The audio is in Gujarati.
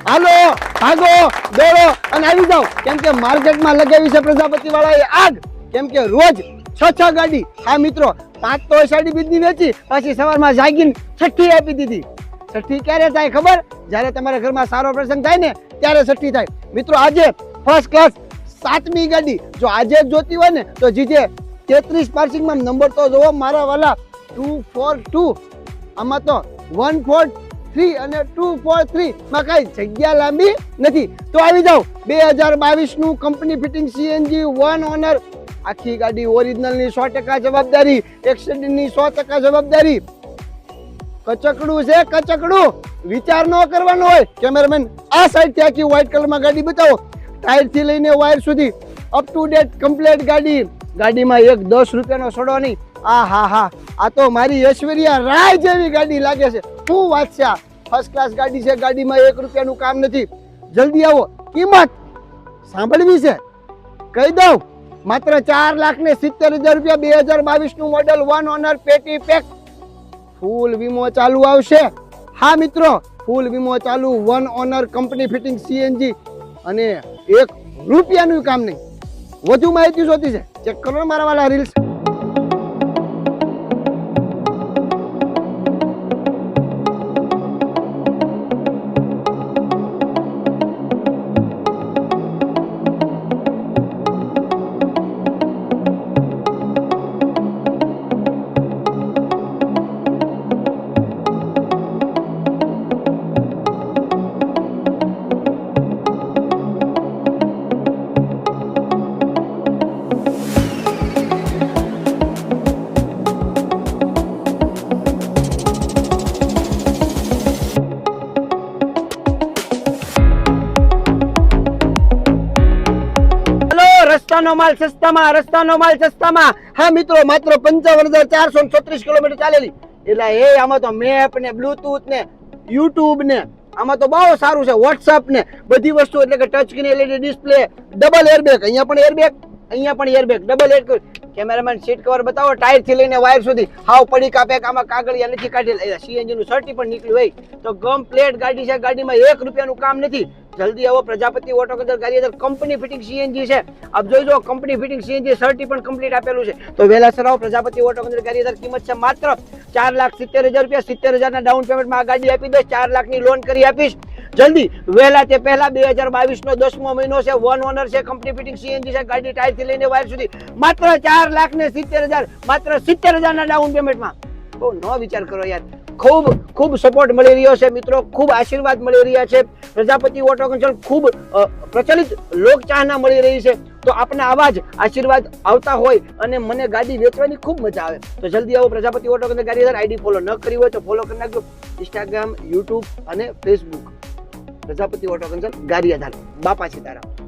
હાલો ભાગો દોડો અને આવી જાઓ, કેમ કે માર્કેટમાં લગાવી છે પ્રજાપતિ વાળાએ આગ. કેમ કે રોજ 6 ગાડી. હા મિત્રો, 5 તો અષાઢી બીજની વેચી, પછી સવારમાં જાગીને છઠ્ઠી આપી દીધી. છઠ્ઠી ક્યારે થાય ખબર? જ્યારે તમારા ઘરમાં સારો પ્રસંગ થાય ને ત્યારે છઠ્ઠી થાય. મિત્રો આજે ફર્સ્ટ ક્લાસ 7મી ગાડી જો આજે જ જોતી હોય ને તો જીજે 33 પાર્સિંગમાં નંબર તો જોવો મારા વાલા 242. આમાં તો 143 અને 243 માં કઈ જગ્યા લાંબી નથી. તો આવી જાઓ 2022 નું કંપની ફિટિંગ સીએનજી 1 ઓનર. આખી ગાડી ઓરિજિનલ ની 100% જવાબદારી, એક્સિડન્ટ ની 100% જવાબદારી. કચકડું છે કચકડું, વિચાર ન કરવાનો હોય. કેમેરામેન આ સાઈડ થી આખી વ્હાઈટ કલરમાં ગાડી બતાવો, ટાયર થી લઈને વાયર સુધી અપ ટુ ડેટ કમ્પ્લીટ ગાડી. ગાડીમાં એક 10 રૂપિયાનો સોડો નહીં. આ હા હા, આ તો મારી ઐશ્વર્યા રાય જેવી ગાડી લાગે છે. શું વાત છે, ફર્સ્ટ ક્લાસ ગાડી છે, ગાડીમાં 1 રૂપિયાનું કામ નથી. જલ્દી આવો, કિંમત સાંભળવી છે કહી દઉં, માત્ર 4,70,000 રૂપિયા. 2022 નું મોડેલ 1 ઓનર પેટી પેક, ફૂલ વીમો ચાલુ આવશે. હા મિત્રો, ફૂલ વીમો ચાલુ, 1 ઓનર કંપની ફિટિંગ સીએનજી અને 1 રૂપિયાનું કામ નહીં. વધુ માહિતી જોતી છે ચેક કરો મારા વાળા રીલ્સ. રસ્તાનો માલ સસ્તામાં, રસ્તાનો માલ સસ્તામાં. હા મિત્રો, માત્ર 55,436 કિલોમીટર ચાલેલી. એટલે આમાં તો મેપ ને બ્લૂટૂથ ને યુટ્યુબ ને આમાં તો બહુ સારું છે. વોટ્સઅપ ને બધી વસ્તુ, એટલે કે touch screen LED display, double airbag, અહીંયા પણ એરબેગ, અહીંયા પણ airbag, double air. Cameraman seat cover બતાવો, ટાયર થી લઈને વાયર સુધી હાવ પડી કાપે. આમાં કાગળિયા નથી કાઢેલા, સીએનજી નું સર્ટી પણ નીકળ્યું હોય. તો કમ્પ્લીટ ગાડી છે, ગાડીમાં 1 રૂપિયાનું કામ નથી. જલ્દી આવો, પ્રજાપતિ ઓટો કલર ગાડી કંપની ફિટિંગ સીએનજી છે. આપ જોઈ જો, કંપની ફિટિંગ સીએનજી સર્ટી પણ કમ્પ્લીટ આપેલું છે. તો વહેલાસર આવો, પ્રજાપતિ ઓટો કલર ગાડી. કિંમત છે માત્ર 4,70,000 રૂપિયા. 70,000 ના ડાઉન પેમેન્ટમાં આ ગાડી આપી દઈશ. 4 લાખની લોન કરી આપીશ. જલ્દી વહેલા તે પહેલા 2022 નો 10મો મહિનો છે, 1 ઓનર છે, કંપની ફિટિંગ સીએનજી છે, ગાડી ટાયર થી લઈને વાયર સુધી માત્ર 4,70,000, માત્ર 70,000 ના ડાઉન પેમેન્ટમાં. બહુ ન વિચાર કરો યાર. ખૂબ સપોર્ટ મળી રહ્યો છે મિત્રો, ખૂબ આશીર્વાદ મળી રહ્યા છે. પ્રજાપતિ ઓટો કન્સલ્ટ ખૂબ પ્રચલિત લોક ચાહના મળી રહી છે. તો આપના આવા જ આશીર્વાદ આવતા હોય અને મને ગાડી વેચવાની ખૂબ મજા આવે તો જલ્દી આવો પ્રજાપતિ ઓટો કન્સલ્ટ ગાડી. આઈડી ફોલો ન કરી હોય તો ફોલો કરી નાખજો, ઇન્સ્ટાગ્રામ, યુટ્યુબ અને ફેસબુક. પ્રજાપતિ ઓટો કન્સલ્ટ ગાડી આધાર. બાપા સીતારામ.